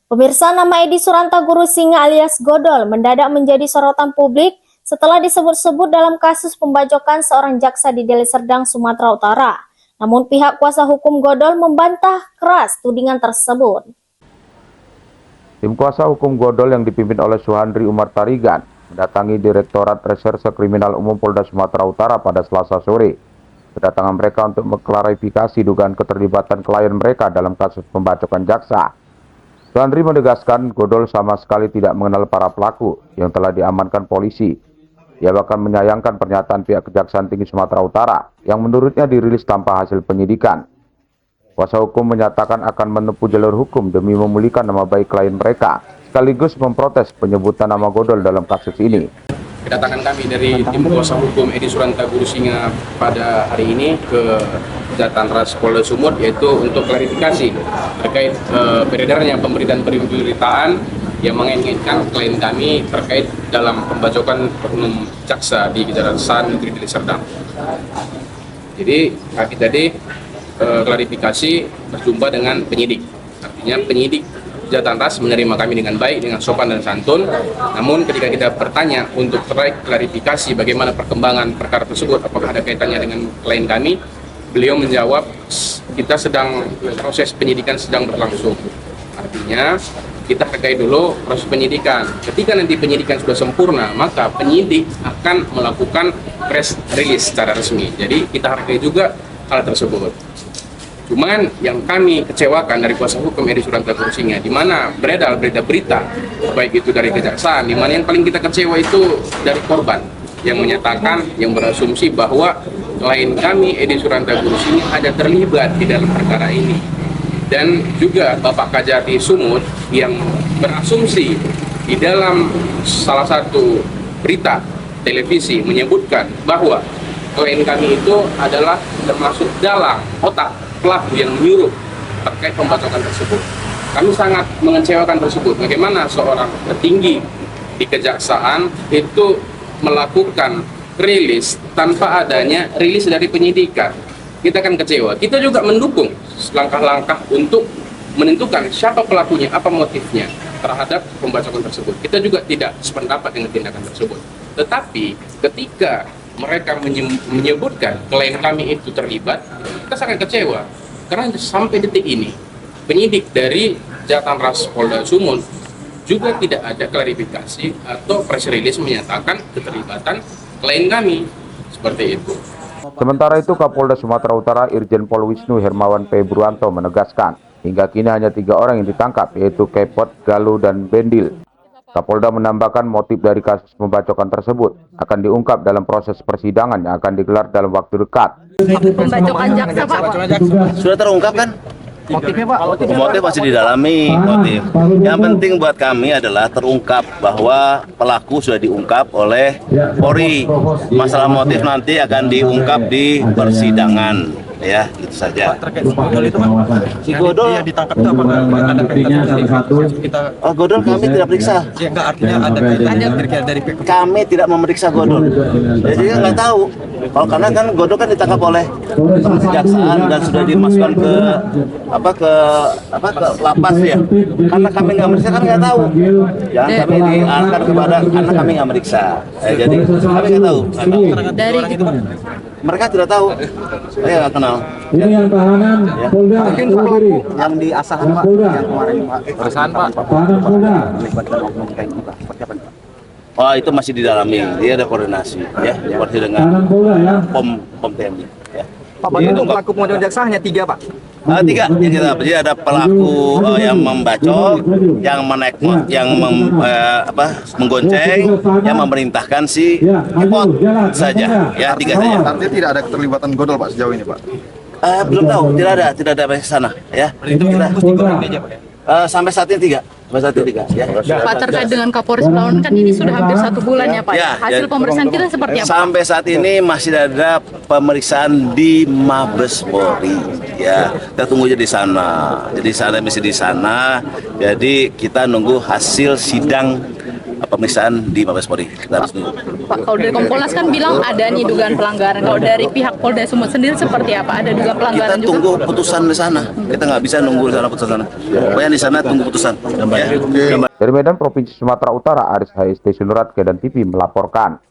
Pemirsa, nama Edi Suranta Guru Singa alias Godol mendadak menjadi sorotan publik setelah disebut-sebut dalam kasus pembacokan seorang jaksa di Deli Serdang, Sumatera Utara. Namun pihak kuasa hukum Godol membantah keras tudingan tersebut. Tim kuasa hukum Godol yang dipimpin oleh Suhandri Umar Tarigan mendatangi Direktorat Reserse Kriminal Umum Polda Sumatera Utara pada Selasa sore. Kedatangan mereka untuk mengklarifikasi dugaan keterlibatan klien mereka dalam kasus pembacokan jaksa. Suhandri menegaskan Godol sama sekali tidak mengenal para pelaku yang telah diamankan polisi. Ia bahkan menyayangkan pernyataan pihak Kejaksaan Tinggi Sumatera Utara yang menurutnya dirilis tanpa hasil penyidikan. Kuasa hukum menyatakan akan menempuh jalur hukum demi memulihkan nama baik klien mereka, sekaligus memprotes penyebutan nama Godol dalam kasus ini. Kedatangan kami dari tim kuasa hukum Edi Suranta Guru Singa pada hari ini ke Jatanras Polda Sumut, yaitu untuk klarifikasi terkait beredarnya pemberitaan yang mengaitkan klien kami terkait dalam pembacokan oknum jaksa di Kejaksaan Negeri Deli Serdang. Jadi kami tadi klarifikasi berjumpa dengan penyidik, artinya penyidik Jatanras menerima kami dengan baik, dengan sopan dan santun. Namun ketika kita bertanya untuk klarifikasi bagaimana perkembangan perkara tersebut, apakah ada kaitannya dengan klien kami, beliau menjawab kita sedang proses penyidikan sedang berlangsung. Artinya kita hargai dulu proses penyidikan. Ketika nanti penyidikan sudah sempurna, maka penyidik akan melakukan press release secara resmi. Jadi kita hargai juga hal tersebut. Cuman yang kami kecewakan dari kuasa hukum Edi Suranta Guru Singa, di mana beredar berita baik itu dari kejaksaan, di mana yang paling kita kecewa itu dari korban yang menyatakan, yang berasumsi bahwa klien kami Edi Suranta Guru Singa ada terlibat di dalam perkara ini. Dan juga Bapak Kajati Sumut yang berasumsi di dalam salah satu berita televisi menyebutkan bahwa klien kami itu adalah termasuk dalam otak pelaku yang menyuruh terkait pembacokan tersebut. Kami sangat mengecewakan tersebut. Bagaimana seorang petinggi di kejaksaan itu melakukan rilis tanpa adanya rilis dari penyidikan. Kita akan kecewa. Kita juga mendukung langkah-langkah untuk menentukan siapa pelakunya, apa motifnya terhadap pembacokan tersebut. Kita juga tidak sependapat dengan tindakan tersebut. Tetapi ketika mereka menyebutkan klien kami itu terlibat, kita sangat kecewa. Karena sampai detik ini, penyidik dari Jatanras Polda Sumut juga tidak ada klarifikasi atau press release menyatakan keterlibatan klien kami. Seperti itu. Sementara itu, Kapolda Sumatera Utara Irjen Pol Wisnu Hermawan Februanto menegaskan, hingga kini hanya 3 orang yang ditangkap, yaitu Kepot, Galuh, dan Bendil. Kapolda menambahkan motif dari kasus pembacokan tersebut akan diungkap dalam proses persidangan yang akan digelar dalam waktu dekat. Pembacokan jaksa, Pak. Sudah terungkap kan? Motifnya, Pak? Motif masih didalami. Motif. Yang penting buat kami adalah terungkap bahwa pelaku sudah diungkap oleh Polri. Masalah motif nanti akan diungkap di persidangan. Ya, itu saja. Pak, terkait si Godol itu, Pak. Si Godol yang ditangkap itu apakah ada kaitannya kita? Oh, Godol kami tidak periksa. Ya, enggak, artinya ada kaitannya dari Kami tidak memeriksa Godol. Jadi nggak tahu. Kalau karena kan Godol kan ditangkap oleh kejaksaan dan sudah dimasukkan ke lapas ya. Karena kami nggak meriksa kan nggak tahu. Jangan kami diarahkan kepada karena kami nggak meriksa. Jadi kami nggak tahu. Dari Mereka tidak tahu. Saya nggak kenal. Ini yang tahanan Polda Sendiri. Yang di Asahan Pak. Yang kemarin Pak. Asahan, Pak. Tahanan Polda. Oh, itu masih didalami. Dia ada koordinasi ya, seperti dengan Tahanan Polda ya. Pom TNI ya. Pak, untuk pelaku pembacokan jaksa hanya 3, Pak. 3. Jadi ada pelaku yang membacok, yang menggonceng, yang memerintahkan si Kepot saja. Ya, 3 saja. Artinya tidak ada keterlibatan Godol, Pak, sejauh ini, Pak? Belum tahu, tidak ada sampai sana ya. Itu kita fokus 3 orang aja, Pak. Sampai saat ini 3. Sampai saat ini 3 ya. Pak, terkait dengan Kapolres Pelawan kan ini sudah hampir 1 bulan ya, Pak. Ya, Hasil pemeriksaan kita seperti apa? Sampai saat ini masih ada pemeriksaan di Mabes Polri. Ya, kita tunggu aja di sana. Jadi sana masih di sana. Jadi kita nunggu hasil sidang pemeriksaan di Mabes Polri. Kita harus tunggu. Pak, kalau dari Kompolnas kan bilang ada nih dugaan pelanggaran. Kalau dari pihak Polda Sumut sendiri seperti apa? Ada dugaan Kita pelanggaran juga? tunggu putusan di sana. Kita nggak bisa nunggu di sana putusan sana. Pokoknya di sana tunggu putusan. Ya. Dari Medan, Provinsi Sumatera Utara, Aris HST Sunurat, Kedan TV melaporkan.